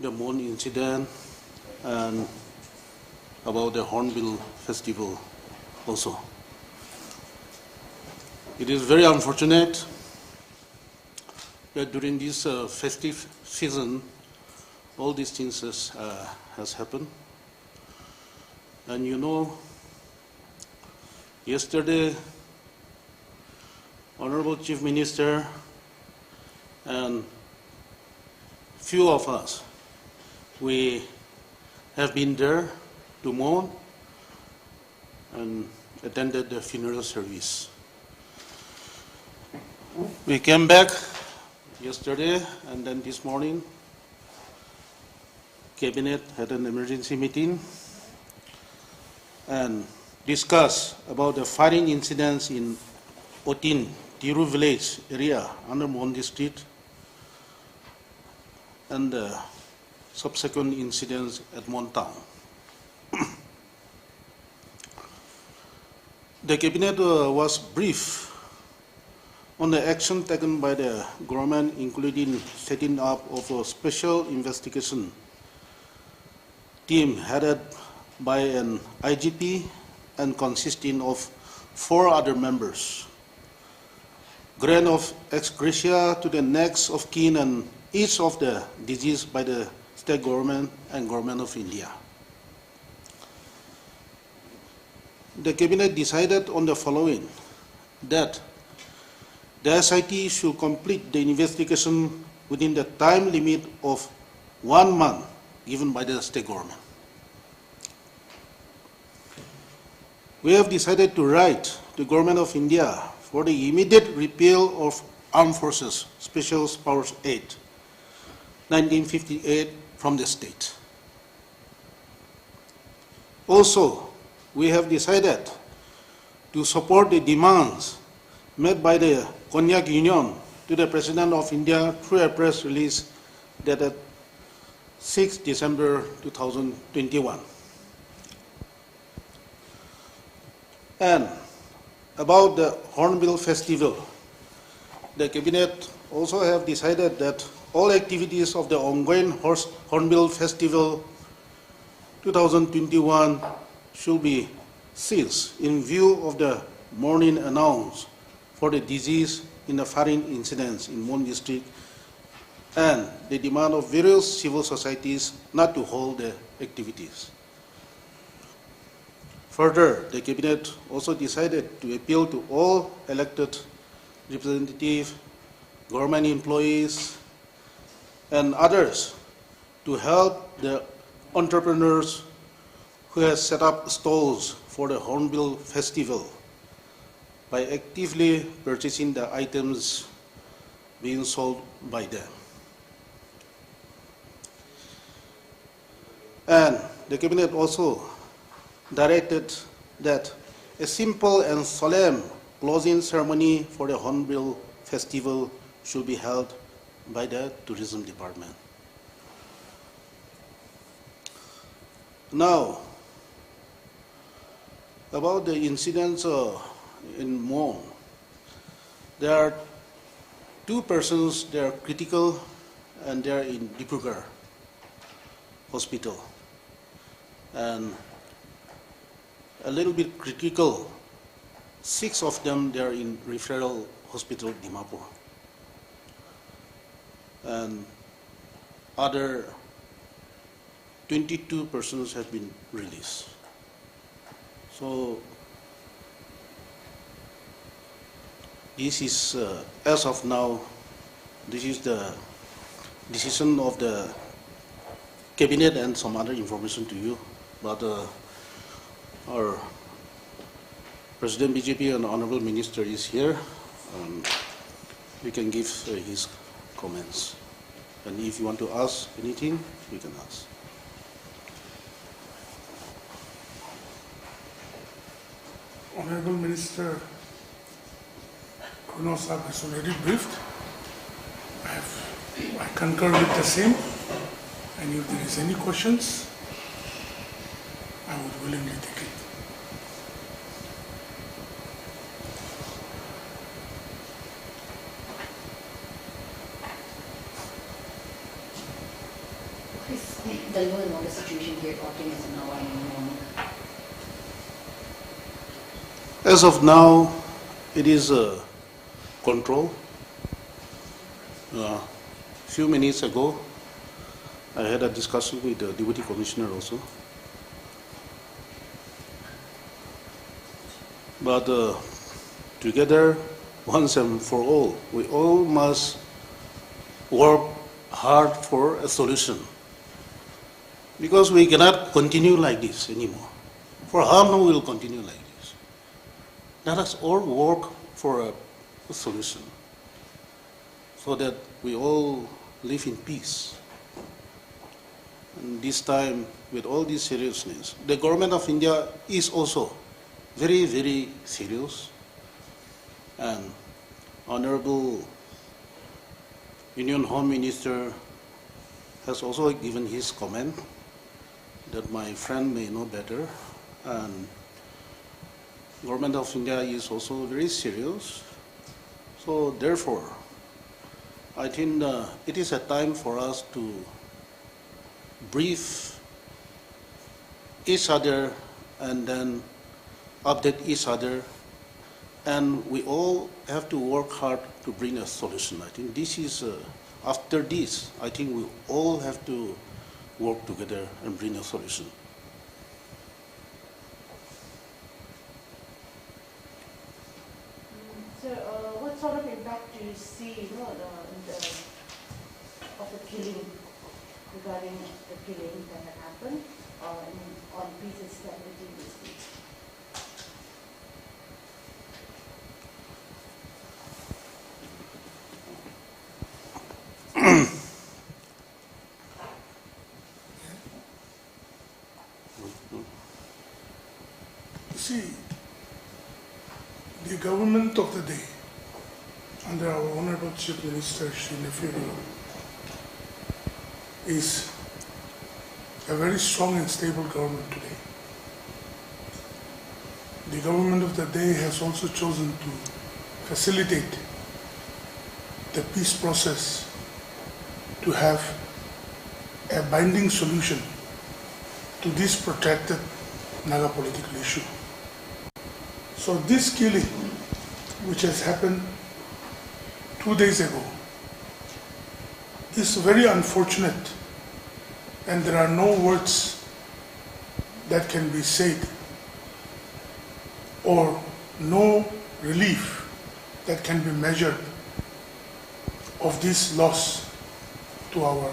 the Mon incident and about the Hornbill Festival also. It is very unfortunate that during this festive season, all these things has happened. And you know, yesterday, Honorable Chief Minister and few of us, we have been there to mourn and attended the funeral service. We came back yesterday, and then this morning, Cabinet had an emergency meeting and discussed about the firing incidents in Otin, Tiru village area under Mon district, and the subsequent incidents at Mon town. The Cabinet was briefed on the action taken by the government, including setting up of a special investigation team headed by an IGP and consisting of 4 other members. Grant of ex gratia to the next of kin and each of the deceased by the state government and government of India. The Cabinet decided on the following, that the SIT should complete the investigation within the time limit of 1 month given by the state government. We have decided to write to the Government of India for the immediate repeal of Armed Forces Special Powers Act 1958 from the state. Also, we have decided to support the demands made by the Konyak Union to the President of India through a press release dated 6 December 2021. And about the Hornbill Festival, the Cabinet also have decided that all activities of the ongoing Hornbill Festival 2021 should be ceased in view of the mourning announced for the deceased in the firing incidents in Mon district and the demand of various civil societies not to hold the activities. Further, the Cabinet also decided to appeal to all elected representatives, government employees, and others to help the entrepreneurs who have set up stalls for the Hornbill Festival by actively purchasing the items being sold by them. And the Cabinet also directed that a simple and solemn closing ceremony for the Hornbill Festival should be held by the Tourism Department. Now, about the incidents in Mon, there are 2 persons, they are critical and they are in Dibrugarh hospital. And a little bit critical, 6 of them, they are in referral hospital Dimapur. And other 22 persons have been released. So this is, as of now, this is the decision of the Cabinet and some other information to you. But our President BJP and Honorable Minister is here. We can give his comments. And if you want to ask anything, you can ask. Honorable Minister Kuno Sahib has already briefed. I concur with the same. And if there is any questions, I would willingly take it. Tell you about the situation here talking as of now and As of now, it is control. Few minutes ago, I had a discussion with the Deputy Commissioner also. But together, once and for all, we all must work hard for a solution. Because we cannot continue like this anymore. For how long we will continue like this? Let us all work for a solution so that we all live in peace. And this time, with all this seriousness, the government of India is also very, very serious. And Honorable Union Home Minister has also given his comment that my friend may know better. And government of India is also very serious. So therefore, I think it is a time for us to brief each other and then update each other, and we all have to work hard to bring a solution. I think this is, after this, I think we all have to work together and bring a solution. So, what sort of impact do you see, of the killing, regarding the killing that had happened on peace and stability in the state? You see, the government of the day, under our Honorable Chief Minister, Shri Nefiri, is a very strong and stable government today. The government of the day has also chosen to facilitate the peace process to have a binding solution to this protracted Naga political issue. So this killing, which has happened 2 days ago, is very unfortunate, and there are no words that can be said or no relief that can be measured of this loss to our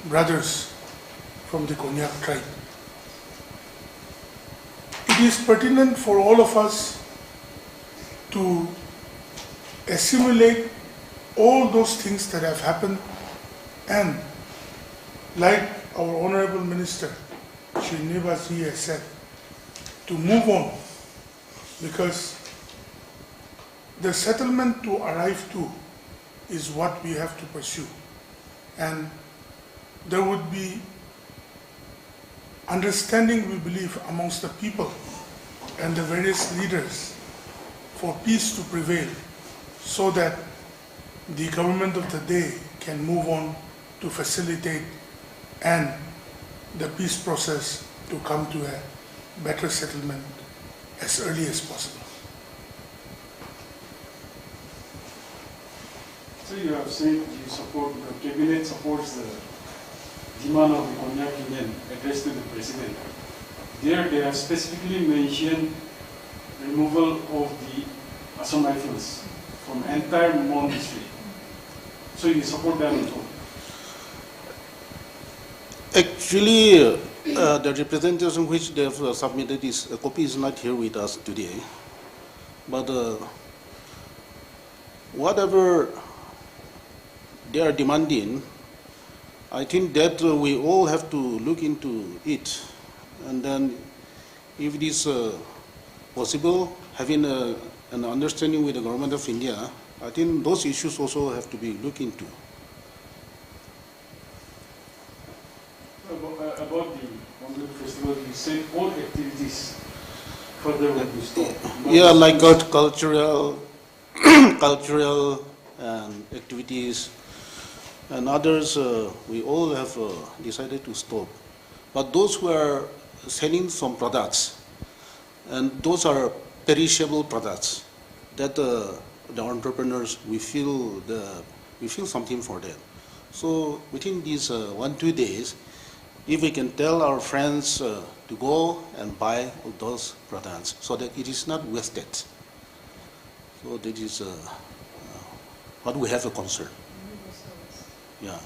brothers from the Konyak tribe. It is pertinent for all of us to assimilate all those things that have happened, and like our Honorable Minister, Shri Nivasji, has said, to move on, because the settlement to arrive to is what we have to pursue. And there would be understanding, we believe, amongst the people and the various leaders for peace to prevail, so that the government of the day can move on to facilitate and the peace process to come to a better settlement as early as possible. So you have said you support, the cabinet supports the demand of the Konyak Union addressed to the president. There they have specifically mentioned removal of the Assam Rifles from entire Mon district. So you support that also? Actually, the representation which they have submitted is, a copy is not here with us today. But whatever they are demanding, I think that we all have to look into it. And then if it is possible, having an understanding with the government of India, I think those issues also have to be looked into. About the Hornbill Festival, you said all activities further will be stopped. Yeah, like cultural activities, and others, we all have decided to stop. But those who are selling some products, and those are perishable products, that the entrepreneurs, we feel something for them. So within these 1-2 days, if we can tell our friends to go and buy those products so that it is not wasted. So that is what we have a concern. Yeah.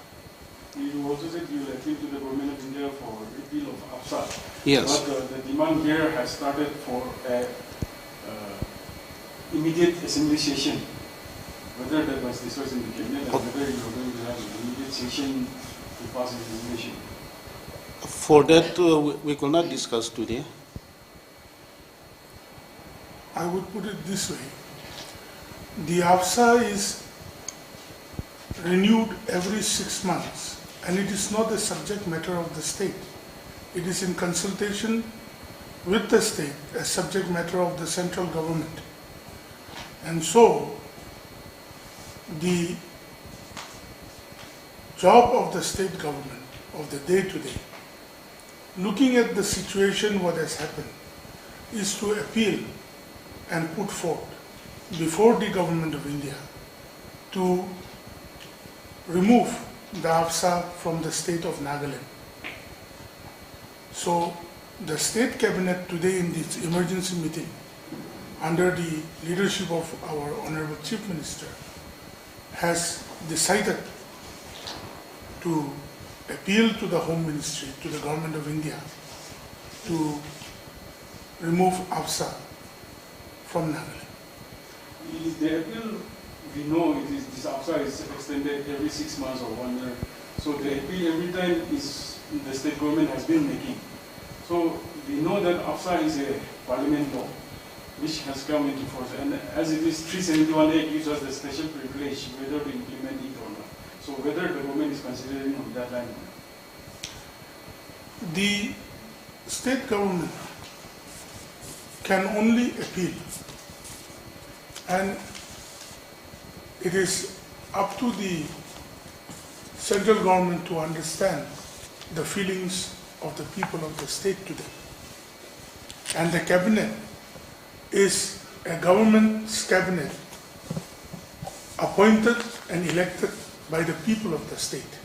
You also said you appeal to the government of India for repeal of AFSA. Yes. But the demand here has started for immediate assembly session. Whether that was discussed in the cabinet and whether you are going to have an immediate session to pass a resolution. For that, we could not discuss today. I would put it this way. The AFSA is renewed every 6 months, and it is not the subject matter of the state. It is in consultation with the state as subject matter of the central government. And so, the job of the state government, of the day-to-day, looking at the situation, what has happened, is to appeal and put forth before the government of India to remove the AFSA from the state of Nagaland. So the state cabinet today in this emergency meeting, under the leadership of our Honorable Chief Minister, has decided to appeal to the Home Ministry, to the Government of India, to remove AFSA from Nagaland. The appeal, we know this AFSA is extended every 6 months or 1 year. So the appeal every time is the state government has been making. So we know that AFSA is a parliament law which has come into force. And as it is 371A gives us the special privilege whether to implement it or not. So whether the government is considering on that line. The state government can only appeal, and it is up to the central government to understand the feelings of the people of the state today. And the cabinet is a government's cabinet appointed and elected by the people of the state.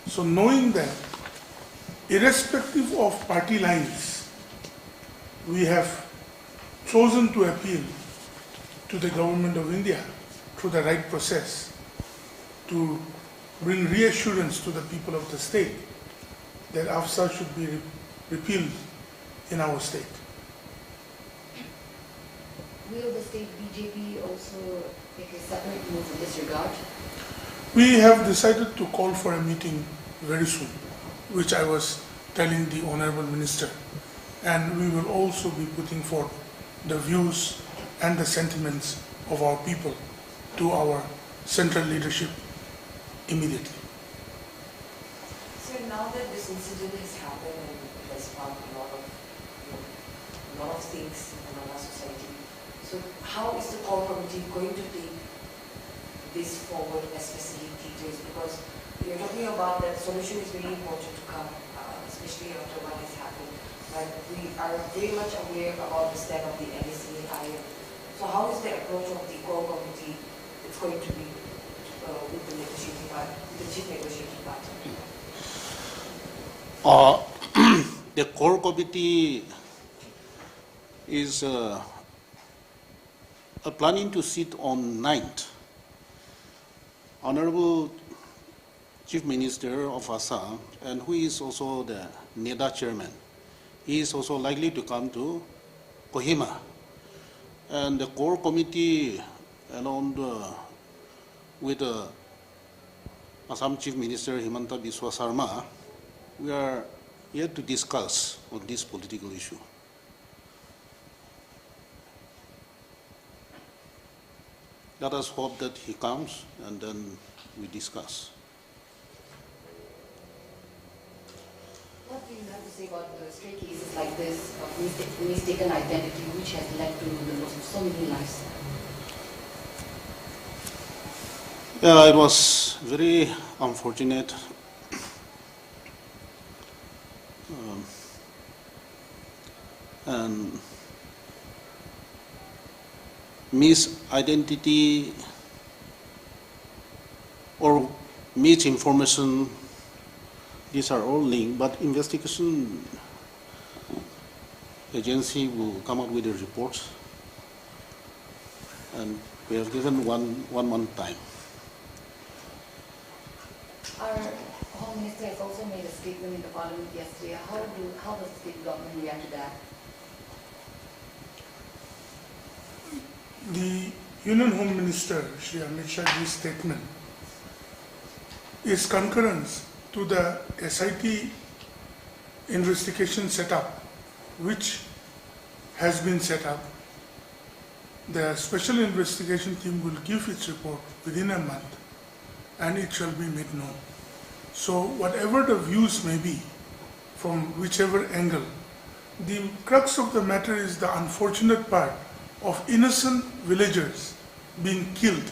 So knowing that, irrespective of party lines, we have chosen to appeal to the government of India through the right process to bring reassurance to the people of the state that AFSA should be repealed in our state. Will the state BJP also take a separate move in this regard? We have decided to call for a meeting very soon, which I was telling the Honorable Minister, and we will also be putting forth the views and the sentiments of our people to our central leadership immediately. So now that this incident has happened and it has sparked a lot of things in our society, so how is the core committee going to take this forward as facilitators? Because you're talking about that solution is very important to come, especially after what has happened. But we are very much aware about the stand of the NSC and IM. So how is the approach of the core committee it's going to be with the negotiating party, with the chief negotiating party? The core committee is planning to sit on 9th. Honorable Chief Minister of Assam, and who is also the NEDA chairman, he is also likely to come to Kohima. And the core committee, along with Assam Chief Minister Himanta Biswa Sarma, we are here to discuss on this political issue. Let us hope that he comes and then we discuss. What do you have to say about the stray cases like this of mistaken identity which has led to the loss of so many lives? Yeah, it was very unfortunate. And misidentity or misinformation, these are all linked, but investigation agency will come out with the reports, and we have given one month time. Our Home Minister has also made a statement in the Parliament yesterday. How does the state government react to that? The Union Home Minister, Shri Amit Shah's statement is concurrence to the SIT investigation setup, which has been set up. The special investigation team will give its report within a month, and it shall be made known. So whatever the views may be, from whichever angle, the crux of the matter is the unfortunate part of innocent villagers being killed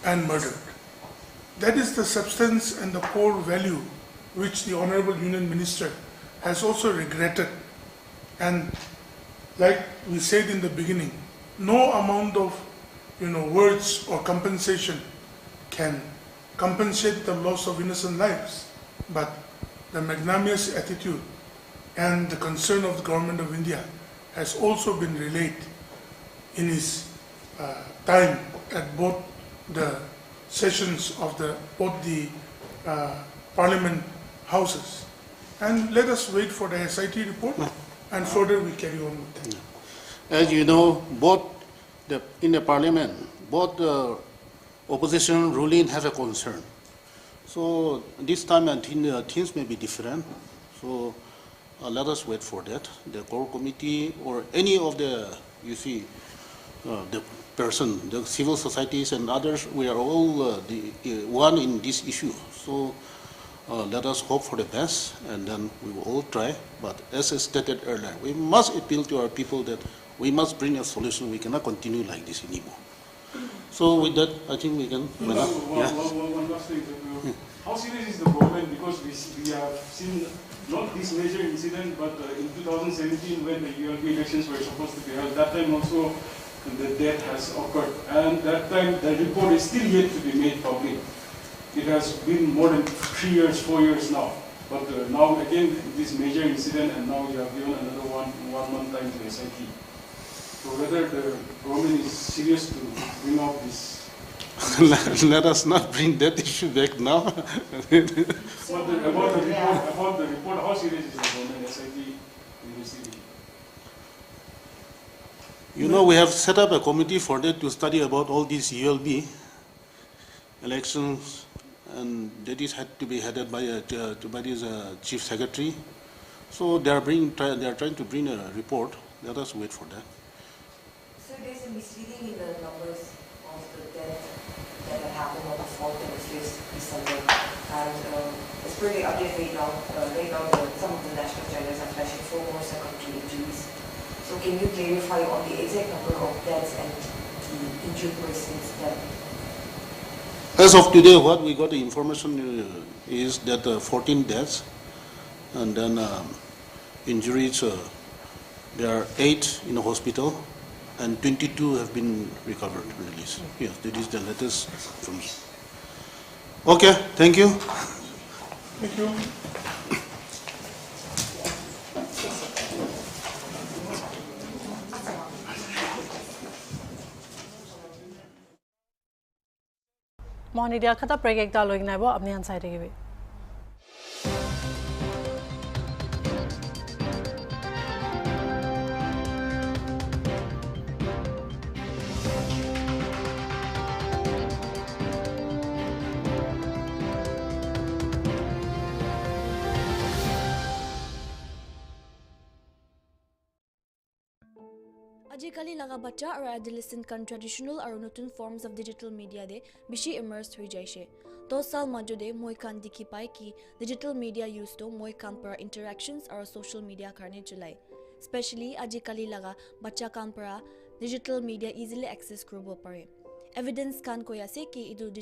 and murdered. That is the substance and the core value which the Honorable Union Minister has also regretted. And like we said in the beginning, no amount of words or compensation can compensate the loss of innocent lives, but the magnanimous attitude and the concern of the Government of India has also been relayed in his time at both the sessions of both the Parliament houses. And let us wait for the SIT report, and further we carry on with that. As you know, in the Parliament, both the opposition ruling have a concern. So this time I think things may be different. So let us wait for that. The core committee or any of the, the person, the civil societies and others, we are all one in this issue. So let us hope for the best, and then we will all try. But as I stated earlier, we must appeal to our people that we must bring a solution. We cannot continue like this anymore. So with that, I think we can. One last thing. How serious is the problem? Because we have seen not this major incident, but in 2017 when the ULB elections were supposed to be held, that time also the death has occurred, and that time the report is still yet to be made public. It has been more than 3 years, 4 years now. But now again this major incident, and now you have given another one month time to SIT. So whether the government is serious to bring out this. Let us not bring that issue back now. About the report, how serious is the government SIT investigation? We have set up a committee for that to study about all these ULB elections, and that is had to be headed by this chief secretary. So they are trying to bring a report. Let us wait for that. So there's a misleading in the numbers of the death that had happened on the 4th and the 5th December. And as per the update right now, some of the national channels are flashing 4 more secondary injuries. So can you clarify on the exact number of deaths and the injured persons that? As of today, what we got the information is that 14 deaths, and then injuries, there are 8 in the hospital, and 22 have been recovered, released. Yes, that is the latest from me. Okay, thank you. Thank you. Morning, dear. Kata break dialogue na bo apni ansai degi. আজিকালি laga bacha or adolescent kan traditional or notun forms of digital media de bishi immersed hui jaise. 2 saal majode moi kan dikhi pai ki digital media use to moi kan para interactions or social media karne chulai. Especially আজিকালি laga bacha kan para digital media easily access koribo pare. Evidence kan koi ase ki idu